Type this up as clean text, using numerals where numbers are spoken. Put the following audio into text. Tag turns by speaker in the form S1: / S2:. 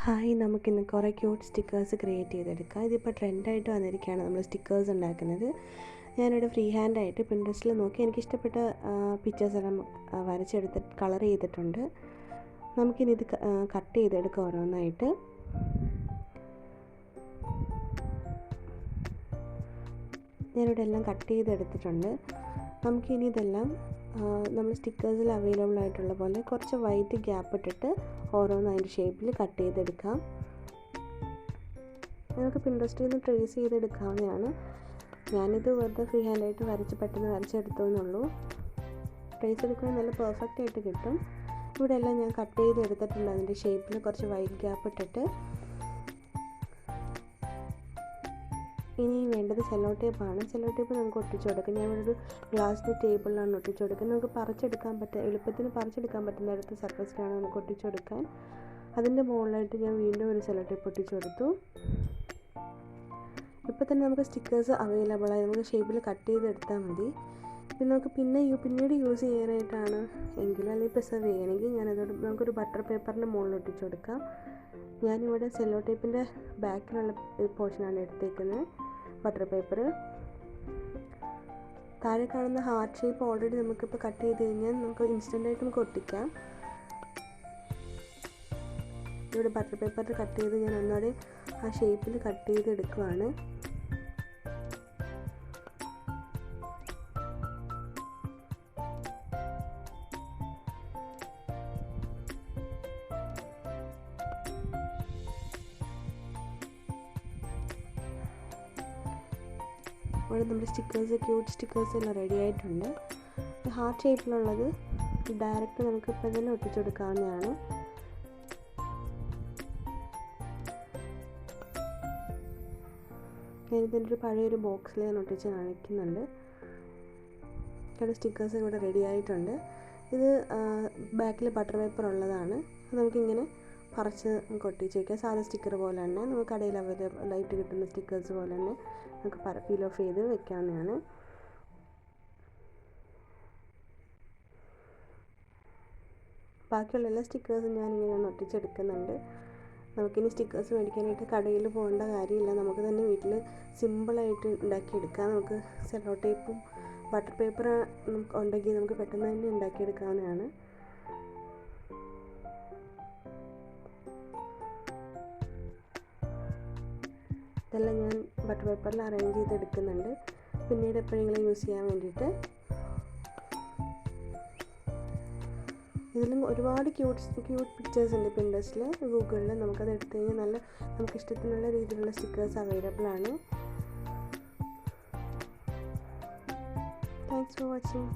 S1: Hi, നമുക്കിന്ന് കുറേ cute stickers create ചെയ്തെടുക്കാം. ഇതിപ്പോൾ ട്രെൻഡായിട്ട് വന്നിരിക്കുകയാണ് നമ്മൾ സ്റ്റിക്കേഴ്സ് ഉണ്ടാക്കുന്നത്. ഞാനിവിടെ ഫ്രീ ഹാൻഡായിട്ട് പിൻട്രസ്റ്റിൽ നോക്കി എനിക്കിഷ്ടപ്പെട്ട പിക്ചേഴ്സ് എല്ലാം വരച്ചെടുത്ത് കളർ ചെയ്തിട്ടുണ്ട്. നമുക്കിനി ഇത് കട്ട് ചെയ്തെടുക്കാം ഓരോന്നായിട്ട്. ഞാനിവിടെ എല്ലാം കട്ട് ചെയ്തെടുത്തിട്ടുണ്ട്. നമുക്കിനി ഇതെല്ലാം നമ്മൾ സ്റ്റിക്കേഴ്സിൽ അവൈലബിൾ ആയിട്ടുള്ള പോലെ കുറച്ച് വൈറ്റ് ഗ്യാപ്പ് ഇട്ടിട്ട് ഓരോന്ന് അതിൻ്റെ ഷേപ്പിൽ കട്ട് ചെയ്തെടുക്കാം. നമുക്ക് പിൻട്രസ്റ്റിൽ നിന്ന് ട്രേസ് ചെയ്തെടുക്കാവുന്നതാണ്. ഞാനിത് വെറുതെ ഫ്രീ ഹാൻഡായിട്ട് പെട്ടെന്ന് വരച്ചെടുത്തു എന്നുള്ളൂ. ട്രേസ് എടുക്കുന്നത് നല്ല പെർഫെക്റ്റ് ആയിട്ട് കിട്ടും. ഇവിടെ എല്ലാം ഞാൻ കട്ട് ചെയ്തെടുത്തിട്ടുണ്ട്. അതിൻ്റെ ഷേപ്പിൽ കുറച്ച് വൈറ്റ് ഗ്യാപ്പ് ഇട്ടിട്ട് ഇനി വേണ്ടത് സെല്ലോ ടേപ്പാണ്. സെല്ലോ ടേപ്പ് നമുക്ക് ഒട്ടിച്ചു കൊടുക്കാം. ഞാൻ ഒരു ഗ്ലാസിൻ്റെ ടേബിളിലാണ് ഒട്ടിച്ചു കൊടുക്കുന്നത്. നമുക്ക് എളുപ്പത്തിന് പറിച്ചെടുക്കാൻ പറ്റുന്നിടത്ത് സർഫസിലാണ് നമുക്ക് ഒട്ടിച്ചു കൊടുക്കാൻ. അതിൻ്റെ മുകളിലായിട്ട് ഞാൻ വീണ്ടും ഒരു സെല്ലോ ടേപ്പ് ഒട്ടിച്ചു കൊടുത്തു. ഇപ്പോൾ തന്നെ നമുക്ക് സ്റ്റിക്കേഴ്സ് അവൈലബിളായി. നമുക്ക് ഷേപ്പിൽ കട്ട് ചെയ്തെടുത്താൽ മതി. പിന്നെ നമുക്ക് പിന്നീട് യൂസ് ചെയ്യാനായിട്ടാണ് എങ്കിൽ അല്ലെങ്കിൽ പ്രിസർവ് ചെയ്യണമെങ്കിൽ നമുക്കൊരു ബട്ടർ പേപ്പറിൻ്റെ മുകളിൽ ഒട്ടിച്ചു കൊടുക്കാം. ഞാനിവിടെ സെല്ലോ ടേപ്പിൻ്റെ ബാക്കിലുള്ള പോർഷനാണ് എടുത്തേക്കുന്നത്, ബട്ടർ പേപ്പർ. താഴെ കാണുന്ന ഹാർട്ട് ഷേപ്പ് ഓൾറെഡി നമുക്കിപ്പോൾ കട്ട് ചെയ്ത് കഴിഞ്ഞാൽ നമുക്ക് ഇൻസ്റ്റൻ്റായിട്ട് നമുക്ക് ഒട്ടിക്കാം. ഇവിടെ ബട്ടർ പേപ്പറിൽ കട്ട് ചെയ്ത് ഞാൻ ഒന്നുകൂടെ ആ ഷേപ്പിൽ കട്ട് ചെയ്തെടുക്കുകയാണ്. ഇവിടെ നമ്മുടെ ക്യൂട്ട് സ്റ്റിക്കേഴ്സ് എല്ലാം റെഡി ആയിട്ടുണ്ട്. ഹാർട്ട് ഷേപ്പിലുള്ളത് ഡയറക്റ്റ് നമുക്ക് ഇപ്പം തന്നെ ഒട്ടിച്ചെടുക്കാവുന്നതാണ്. ഞാനിതിൻ്റെ ഒരു പഴയൊരു ബോക്സിൽ ഞാൻ ഒട്ടിച്ച് കാണിക്കുന്നുണ്ട്. ഇവിടെ സ്റ്റിക്കേഴ്സ് ഇവിടെ റെഡി ആയിട്ടുണ്ട്. ഇത് ബാക്കിൽ ബട്ടർ പേപ്പർ ഉള്ളതാണ്. നമുക്കിങ്ങനെ പറിച്ച് നമുക്ക് ഒട്ടിച്ച് വയ്ക്കാം. സാധാ സ്റ്റിക്കർ പോലെ തന്നെ നമുക്ക് കടയിൽ അവൈലബിളായിട്ട് കിട്ടുന്ന സ്റ്റിക്കേഴ്സ് പോലെ തന്നെ നമുക്ക് പീൽ ഓഫ് ചെയ്ത് വെക്കാവുന്നതാണ്. ബാക്കിയുള്ള എല്ലാ സ്റ്റിക്കേഴ്സും ഞാനിങ്ങനെ ഒട്ടിച്ചെടുക്കുന്നുണ്ട്. നമുക്കിനി സ്റ്റിക്കേഴ്സ് മേടിക്കാനായിട്ട് കടയിൽ പോകേണ്ട കാര്യമില്ല. നമുക്ക് തന്നെ വീട്ടിൽ സിമ്പിളായിട്ട് ഉണ്ടാക്കിയെടുക്കാം. നമുക്ക് സെല്ലോ ടേപ്പും ബട്ടർ പേപ്പർ ഉണ്ടെങ്കിൽ നമുക്ക് പെട്ടെന്ന് തന്നെ ഉണ്ടാക്കിയെടുക്കാവുന്നതാണ്. ഇതെല്ലാം ഞാൻ ബട്ടർ പേപ്പറിൽ അറേഞ്ച് ചെയ്തെടുക്കുന്നുണ്ട്, പിന്നീട് എപ്പോഴെങ്കിലും യൂസ് ചെയ്യാൻ വേണ്ടിയിട്ട്. ഇതിലും ഒരുപാട് ക്യൂട്ട് പിക്ചേഴ്സ് ഉണ്ട് പിൻട്രസ്റ്റിൽ, ഗൂഗിളിൽ. നമുക്കത് എടുത്തു കഴിഞ്ഞാൽ നമുക്ക് ഇഷ്ടത്തിനുള്ള രീതിയിലുള്ള സ്റ്റിക്കേഴ്സ് അവൈലബിൾ ആണ്. Thanks for watching.